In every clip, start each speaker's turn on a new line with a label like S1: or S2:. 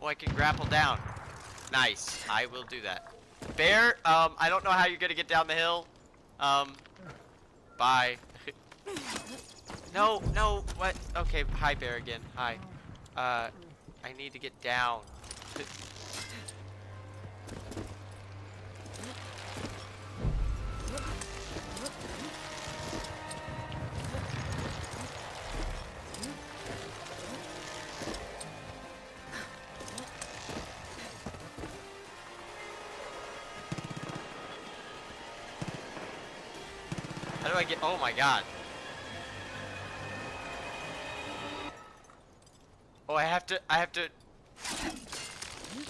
S1: I can grapple down. Nice. I will do that. Bear, I don't know how you're gonna get down the hill. Bye. No, no, what? Okay, hi, Bear again. Hi. I need to get down. How do I get? Oh my god. Oh, I have to.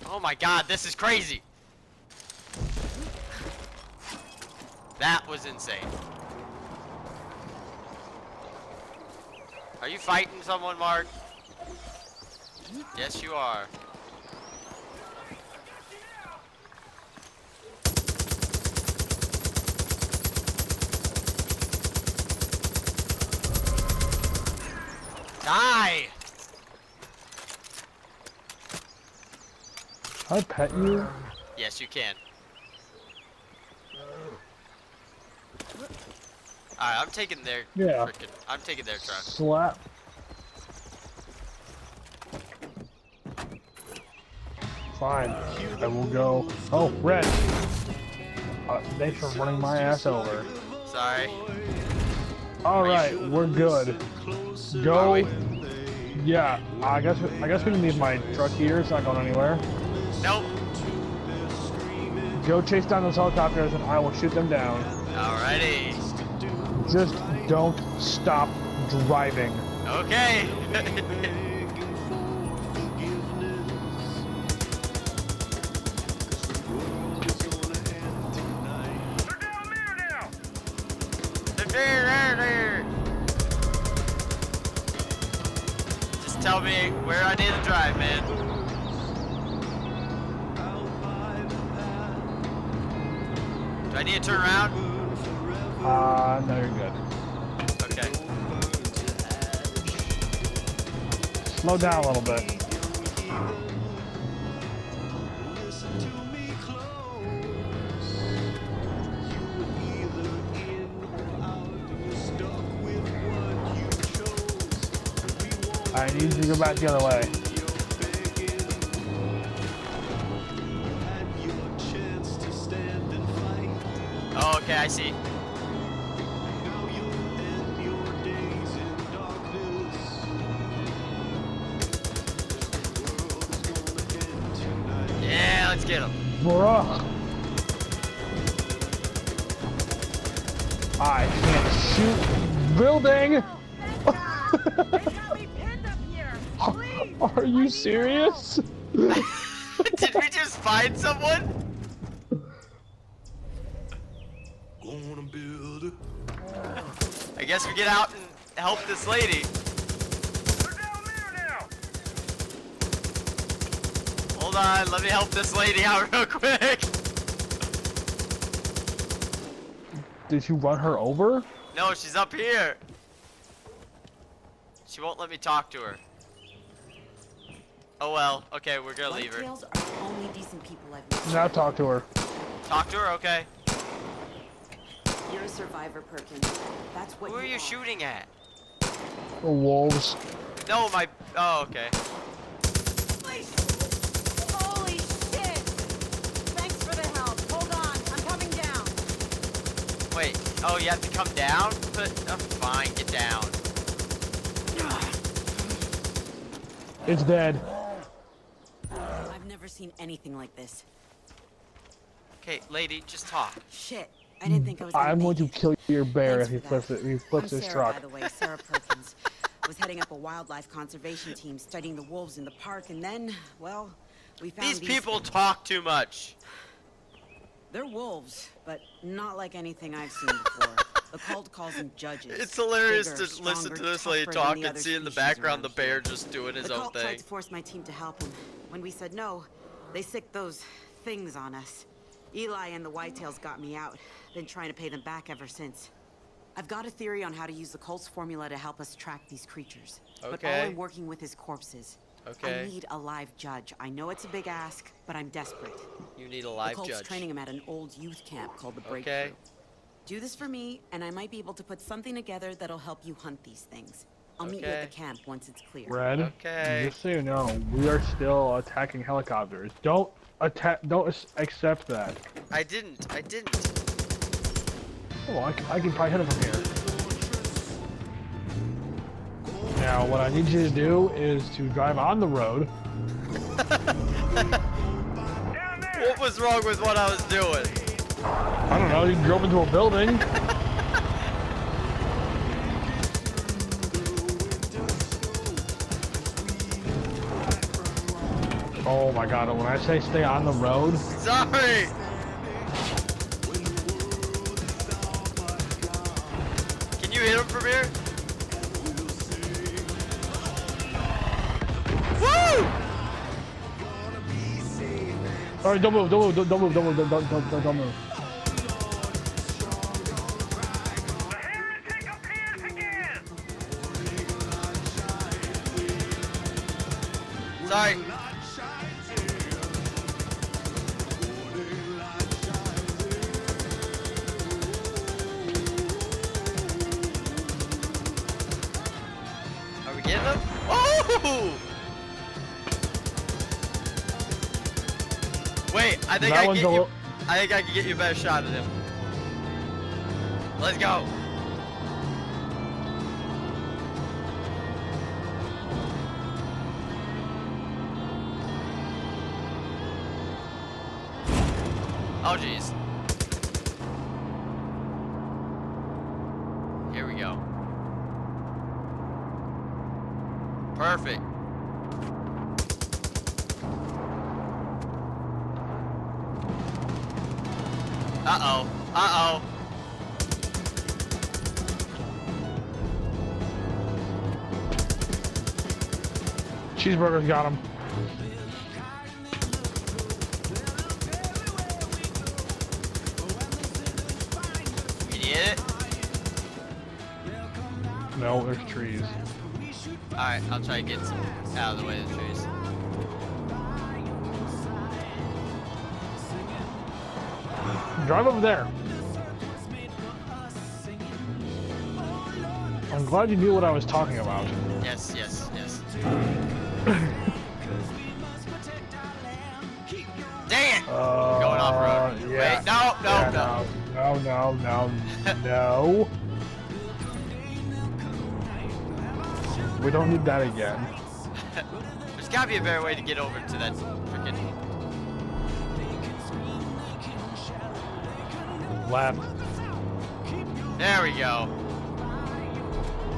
S1: Oh my god, this is crazy. That was insane. Are you fighting someone, Mark? Yes, you are. Die!
S2: Can I pet you?
S1: Yes, you can. Alright, I'm taking their I'm taking their truck.
S2: Slap. Fine. I will go. Oh, red. Thanks for running my ass over.
S1: Sorry.
S2: Alright, we're good. Go. Yeah, I guess we can leave my truck here. It's not going anywhere.
S1: Nope.
S2: Go chase down those helicopters and I will shoot them down.
S1: Alrighty.
S2: Just don't stop driving.
S1: Okay. Just tell me where I need to drive, man. Do I need to turn around?
S2: No, you're good.
S1: Okay.
S2: Slow down a little bit. I need you to go back the other way.
S1: Oh, okay, I see. Yeah, let's get him.
S2: Bruh. I can't shoot building. Are you serious?
S1: Did we just find someone? I guess we get out and help this lady.
S3: They're down there now.
S1: Hold on, let me help this lady out real quick.
S2: Did you run her over?
S1: No, she's up here. She won't let me talk to her. Oh well, okay, we're gonna leave her.
S4: Whitetails are the only decent people I've met.
S2: Now talk to her.
S1: Talk to her, okay.
S4: You're a survivor, Perkins. That's what
S1: Who are you shooting at?
S2: The wolves.
S1: No, my. Oh, okay.
S4: Holy shit! Thanks for the help. Hold on, I'm coming down.
S1: Wait. Oh, you have to come down? But fine, get down.
S2: It's dead.
S4: I've never seen anything like this.
S1: Okay, lady, just talk.
S4: Shit, I didn't think I was gonna
S2: I'm going
S4: make
S2: to
S4: it.
S2: kill your bear if
S4: Thanks
S2: he
S4: for
S2: flips
S4: that.
S2: it. If he flips
S4: I'm
S2: his
S4: Sarah,
S2: truck.
S4: by the way, Sarah Perkins. Was heading up a wildlife conservation team studying the wolves in the park, and then, well, we found
S1: These people
S4: things.
S1: talk too much.
S4: They're wolves, but not like anything I've seen before. The cult calls them judges.
S1: It's hilarious
S4: Bigger,
S1: to listen to
S4: stronger,
S1: this lady
S4: tougher than
S1: talk
S4: the
S1: and
S4: other
S1: see in the
S4: species
S1: background the
S4: around
S1: bear
S4: here.
S1: just doing his
S4: The
S1: own
S4: cult tried
S1: thing.
S4: to force my team to help him. When we said no, they sicked those things on us. Eli and the Whitetails got me out. Been trying to pay them back ever since. I've got a theory on how to use the cult's formula to help us track these creatures. But all
S1: Okay.
S4: I'm working with is corpses. I
S1: Okay.
S4: need a live judge. I know it's a big ask, but I'm desperate.
S1: You need a
S4: The
S1: live
S4: cult's
S1: judge.
S4: training him at an old youth camp called the
S1: Okay.
S4: Breakthrough. Do this for me, and I might be able to put something together that'll help you hunt these things. I'll meet you at the
S1: Okay.
S4: camp once it's clear.
S2: Red,
S1: Okay.
S2: just so you know, we are still attacking helicopters. Don't accept that.
S1: I didn't.
S2: Oh, I can probably hit him from here. Now, what I need you to do is to drive on the road.
S3: Down there!
S1: What was wrong with what I was doing?
S2: I don't know, you drove into a building. Oh my god, when I say stay on the road,
S1: Sorry. Can you hit him from here? Woo!
S2: alright, don't move, don't move, don't move, don't move, don't move.
S3: The heretic appears again!
S1: Sorry. Are we getting him? Oh! Wait, I think
S2: That
S1: I
S2: one's
S1: get
S2: a
S1: you.
S2: little-
S1: I think I can get you a better shot at him. Let's go. Oh jeez. Here we go. Perfect. Uh-oh. Uh-oh.
S2: Cheeseburger's got him.
S1: Can you hit it?
S2: No, there's trees.
S1: Alright, I'll try to get some out of the way of the trees.
S2: Drive over there. I'm glad you knew what I was talking about.
S1: Yes, yes, yes. Dang it! Going off road.
S2: Yeah.
S1: Wait, no,
S2: Yeah,
S1: no.
S2: no. We don't need that again.
S1: There's gotta be a better way to get over to that freaking.
S2: Left.
S1: There we go.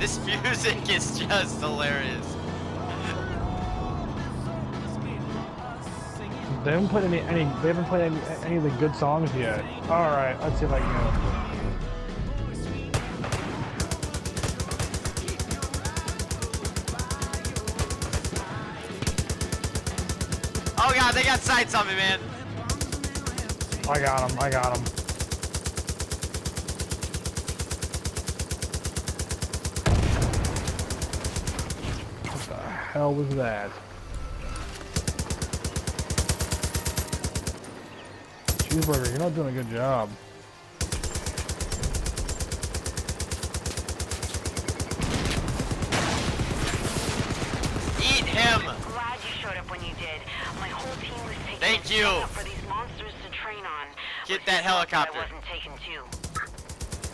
S1: This music is just hilarious.
S2: They haven't played any of the good songs yet. All right, let's see if I can get them.
S1: Oh god, they got sights on me, man.
S2: I got him. What the hell was that? Cheeseburger, you're not doing a good job.
S1: Eat him.
S5: Glad you showed up when you did. My whole team was taking
S1: Thank you.
S5: up for these monsters to train on.
S1: Get
S5: Which
S1: that
S5: is not
S1: helicopter.
S5: I wasn't taken too.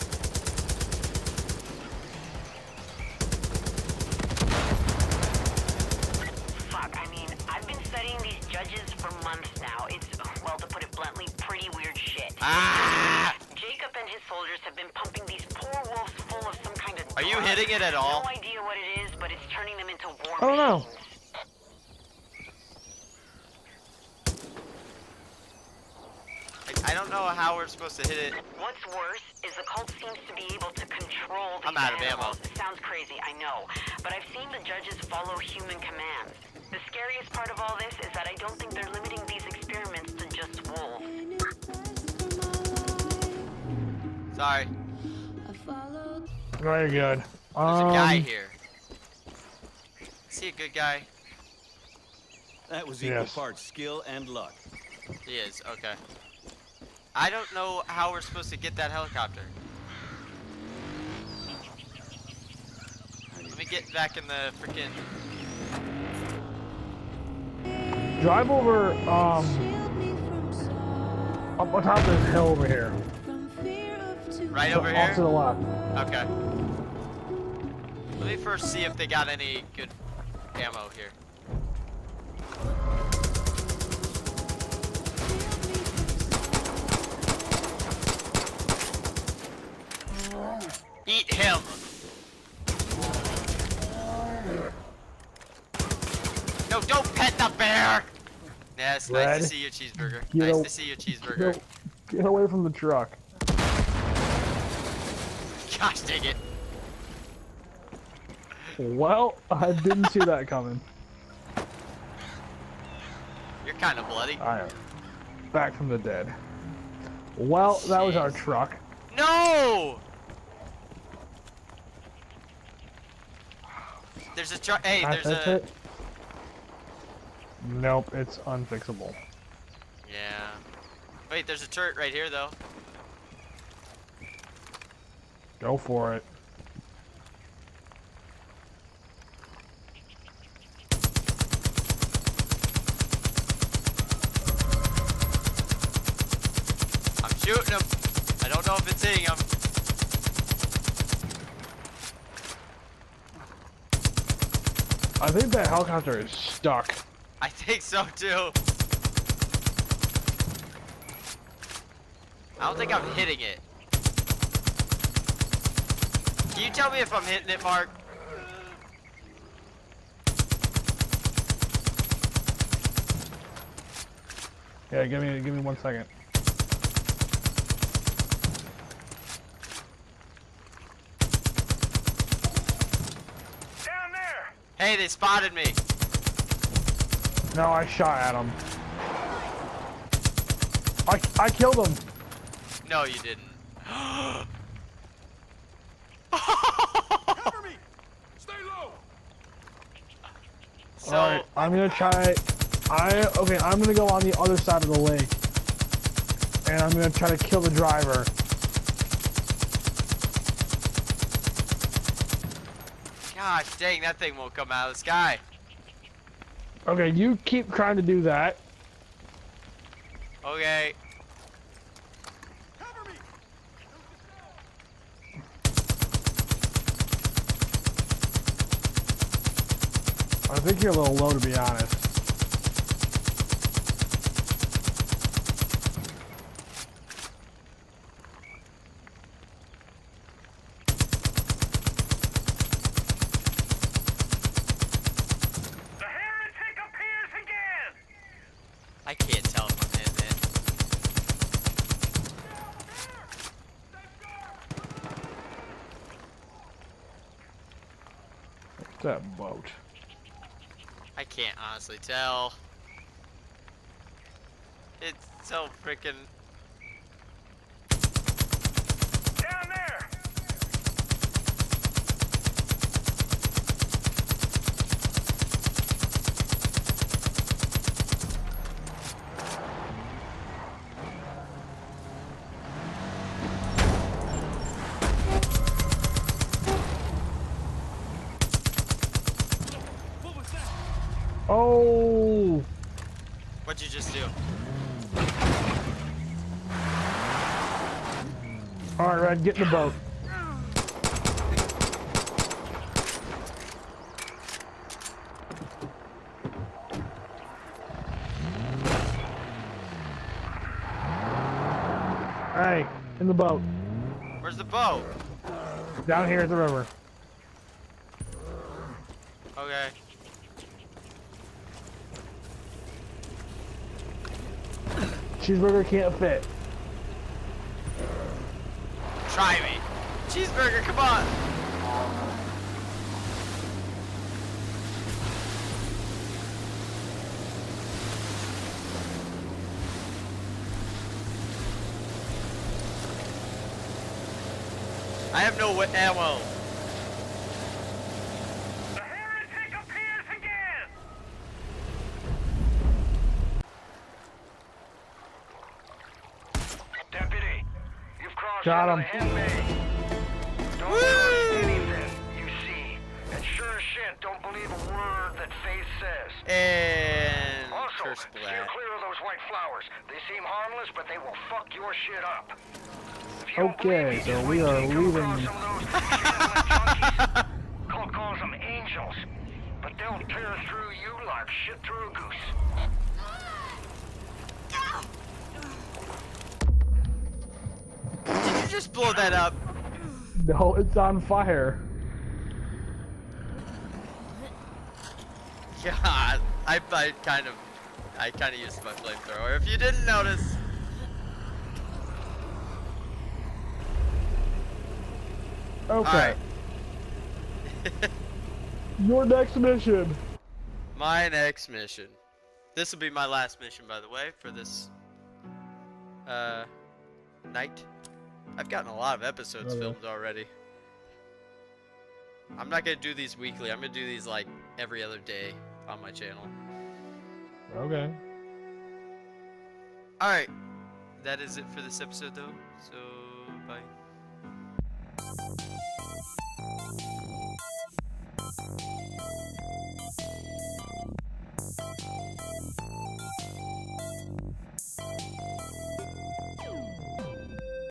S5: Fuck, I mean, I've been studying these judges for months now. It's, well, to put it bluntly, pretty weird shit.
S1: Ah!
S5: Jacob and his soldiers have been pumping these poor wolves full of some kind of
S1: Are you
S5: drug.
S1: hitting it at all?
S5: No idea what it is, but it's turning them into war
S2: I don't know.
S5: machines.
S1: I don't know how we're supposed to hit it.
S5: What's worse is the cult seems to be able to control these
S1: I'm out of
S5: animals.
S1: ammo.
S5: It sounds crazy, I know, but I've seen the judges follow human commands. The scariest part of all this is that I don't think they're limiting these experiments to just wolves.
S1: Sorry.
S2: Very good.
S1: There's a guy here. See a good guy?
S6: That was equal
S2: Yes.
S6: parts skill and luck.
S1: He is, okay. I don't know how we're supposed to get that helicopter. Let me get back in the freaking...
S2: Drive over, up on top of this hill over here.
S1: Right over
S2: Off to the
S1: here?
S2: left.
S1: Okay. Let me first see if they got any good ammo here. Eat him! No, don't pet the bear! Yes, nice
S2: Red.
S1: to see your cheeseburger.
S2: You
S1: Nice
S2: know-
S1: to see your cheeseburger.
S2: Get away from the truck.
S1: Gosh dang it.
S2: Well, I didn't see that coming.
S1: You're kind of bloody.
S2: I am back from the dead. Well, that was our
S1: Jeez.
S2: truck.
S1: No! There's a truck. Hey,
S2: Can I
S1: there's
S2: fix
S1: a.
S2: it? Nope, it's unfixable.
S1: Yeah. Wait, there's a turret right here though.
S2: Go for it.
S1: I'm shooting him. I don't know if it's hitting him.
S2: I think that helicopter is stuck.
S1: I think so too. I don't think I'm hitting it. Can you tell me if I'm hitting it, Mark?
S2: Yeah, give me 1 second.
S3: Down there!
S1: Hey, they spotted me.
S2: No, I shot at him. I killed him.
S1: No, you didn't.
S3: Cover me! Stay low!
S1: So,
S2: All right, I'm gonna try. Okay, I'm gonna go on the other side of the lake, and I'm gonna try to kill the driver.
S1: gosh dang, that thing won't come out of the sky.
S2: Okay, you keep trying to do that.
S1: Okay.
S3: Cover me!
S2: I think you're a little low, to be honest.
S3: The heretic appears again!
S1: I can't tell if I'm hitting it.
S2: That boat.
S1: I can't honestly tell. It's so freaking.
S3: Down there! What was that?
S2: Oh!
S1: What'd you just do?
S2: All right, Red, get in the boat. Hey, in the boat.
S1: Where's the boat?
S2: Down here at the river.
S1: Okay.
S2: Cheeseburger can't fit.
S1: Try me. Cheeseburger, come on. I have no ammo.
S3: The heretic appears again!
S2: Got him.
S3: Don't trust anything you see. And sure as shit, don't believe a word that Faith says.
S1: And
S3: Also,
S1: curse
S3: steer
S1: black.
S3: clear of those white flowers. They seem harmless, but they will fuck your shit up. If you don't
S2: Okay,
S3: believe me,
S2: so
S3: just
S2: we
S3: wait till
S2: are
S3: you come across
S2: leaving.
S3: some of those benevolent junkies. Cole calls them angels. But they'll tear through you like shit through a goose.
S1: Did you just blow that up?
S2: No, it's on fire.
S1: God, I kind of used my flamethrower. If you didn't notice.
S2: Okay.
S1: Alright.
S2: Your next mission.
S1: My next mission. This will be my last mission, by the way, for this night. I've gotten a lot of episodes
S2: Okay.
S1: filmed already. I'm not gonna do these weekly. I'm gonna do these like every other day on my channel.
S2: Okay.
S1: Alright. That is it for this episode though. So bye.